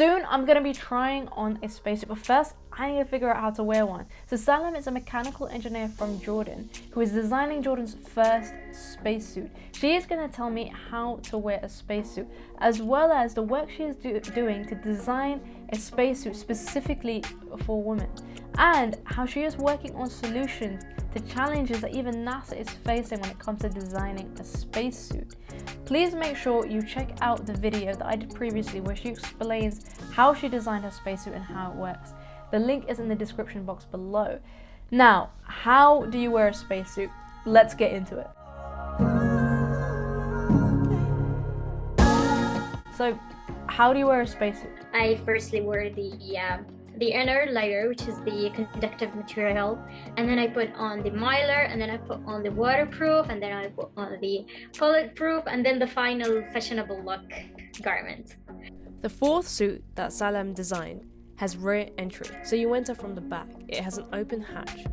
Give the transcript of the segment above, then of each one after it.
Soon I'm going to be trying on a spacesuit, but first I need to figure out how to wear one. So Salam is a mechanical engineer from Jordan who is designing Jordan's first spacesuit. She is going to tell me how to wear a spacesuit, as well as the work she is doing to design a spacesuit specifically for women, and how she is working on solutions to challenges that even NASA is facing when it comes to designing a spacesuit. Please make sure you check out the video that I did previously where she explains how she designed her spacesuit and how it works. The link is in the description box below. Now, how do you wear a spacesuit? Let's get into it. So, how do you wear a spacesuit? I firstly wear the inner layer, which is the conductive material, and then I put on the mylar, and then I put on the waterproof, and then I put on the bulletproof, and then the final fashionable look garment. The fourth suit that Salam designed has rear entry, so you enter from the back. It has an open hatch.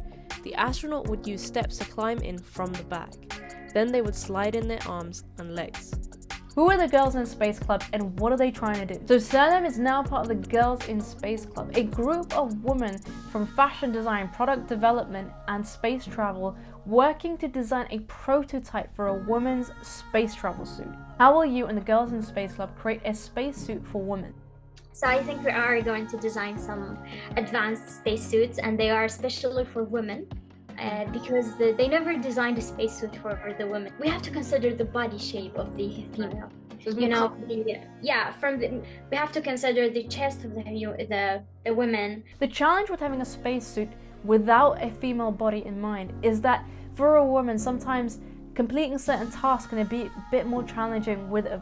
The astronaut would use steps to climb in from the back. Then they would slide in their arms and legs. Who are the Girls in Space Club and what are they trying to do? So Salam is now part of the Girls in Space Club, a group of women from fashion design, product development and space travel working to design a prototype for a woman's space travel suit. How will you and the Girls in Space Club create a spacesuit for women? So I think we are going to design some advanced spacesuits, and they are especially for women. Because they never designed a spacesuit for the women. We have to consider the body shape of the female. You know, we have to consider the chest of the women. The challenge with having a spacesuit without a female body in mind is that for a woman, sometimes completing certain tasks can be a bit more challenging with a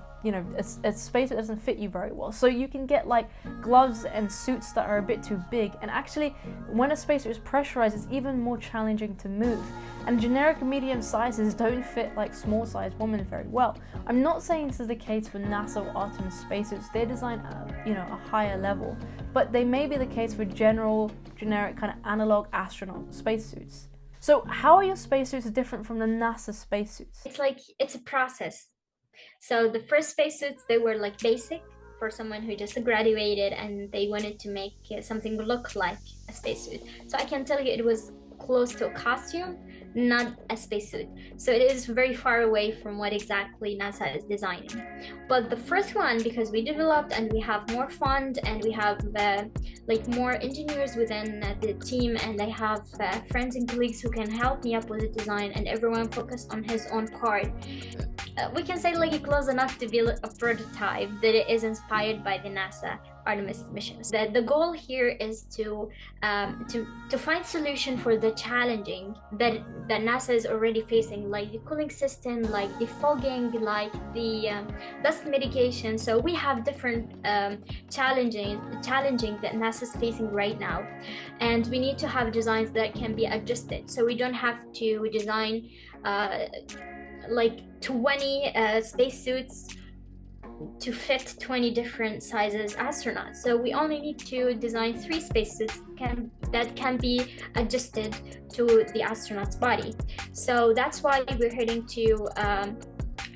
spacesuit that doesn't fit you very well. So you can get like gloves and suits that are a bit too big, and actually when a spacesuit is pressurized, it's even more challenging to move. And generic medium sizes don't fit like small sized women very well. I'm not saying this is the case for NASA or Artemis spacesuits. They're designed at a higher level, but they may be the case for generic kind of analog astronaut spacesuits. So how are your spacesuits different from the NASA spacesuits? It's a process. So the first spacesuits, they were like basic for someone who just graduated and they wanted to make something look like a spacesuit. So I can tell you it was close to a costume, not a spacesuit. So it is very far away from what exactly NASA is designing. But the first one, because we developed and we have more fund and we have more engineers within the team, and I have friends and colleagues who can help me up with the design, and everyone focused on his own part. We can say close enough to be a prototype that it is inspired by the NASA Artemis missions. The goal here is to find solution for the challenging that NASA is already facing, like the cooling system, like the fogging, like the dust mitigation. So we have different challenging that NASA is facing right now, and we need to have designs that can be adjusted. So we don't have to design 20 spacesuits to fit 20 different sizes astronauts. So we only need to design 3 spacesuits that can be adjusted to the astronaut's body. So that's why we're heading to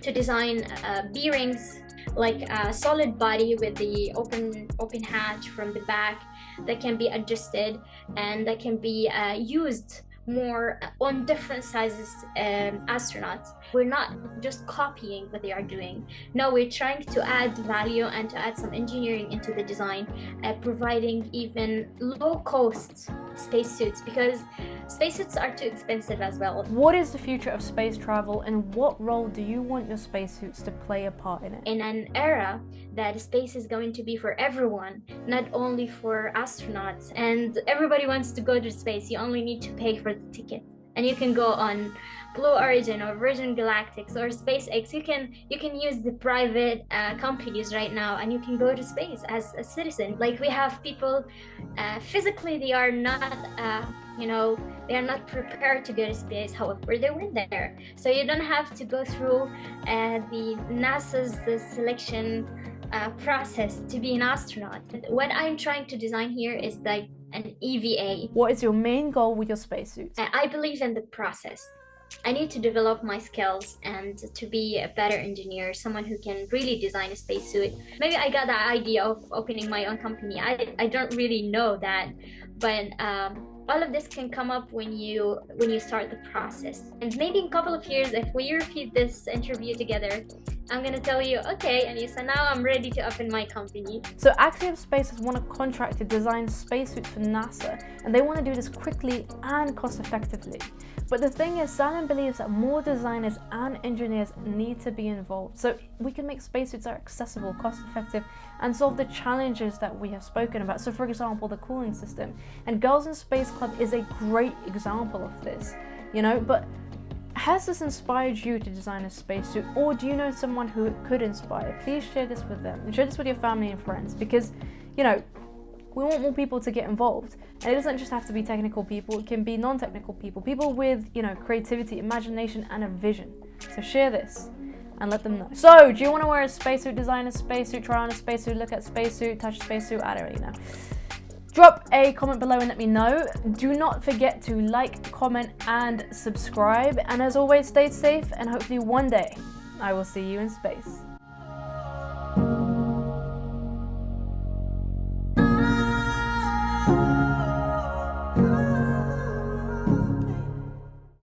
design B-rings, like a solid body with the open hatch from the back that can be adjusted and that can be used more on different sizes astronauts. We're not just copying what they are doing. No, we're trying to add value and to add some engineering into the design, providing even low-cost spacesuits, because spacesuits are too expensive as well. What is the future of space travel, and what role do you want your spacesuits to play a part in it? In an era that space is going to be for everyone, not only for astronauts, and everybody wants to go to space, you only need to pay for the ticket. And you can go on Blue Origin or Virgin Galactic or SpaceX. You can use the private companies right now, and you can go to space as a citizen. Like, we have people physically they are not they are not prepared to go to space. However, they went there, so you don't have to go through the NASA's selection process to be an astronaut. What I'm trying to design here is like an EVA. What is your main goal with your spacesuits? I believe in the process. I need to develop my skills and to be a better engineer, someone who can really design a spacesuit. Maybe I got the idea of opening my own company. I don't really know that, but all of this can come up when you start the process. And maybe in a couple of years, if we repeat this interview together, I'm gonna tell you, okay, Anissa, now I'm ready to open my company. So Axiom Space has won a contract to design spacesuits for NASA, and they want to do this quickly and cost effectively. But the thing is, Salam believes that more designers and engineers need to be involved so we can make spacesuits that are accessible, cost effective, and solve the challenges that we have spoken about. So for example, the cooling system. And Girls in Space Club is a great example of this, you know, but has this inspired you to design a spacesuit, or do you know someone who it could inspire? Please share this with them and share this with your family and friends, because, you know, we want more people to get involved. And it doesn't just have to be technical people, it can be non-technical people, people with, you know, creativity, imagination, and a vision. So share this and let them know. So, do you want to wear a spacesuit, design a spacesuit, try on a spacesuit, look at spacesuit, touch spacesuit? I don't really know. Drop a comment below and let me know. Do not forget to like, comment, and subscribe. And as always, stay safe, and hopefully one day I will see you in space.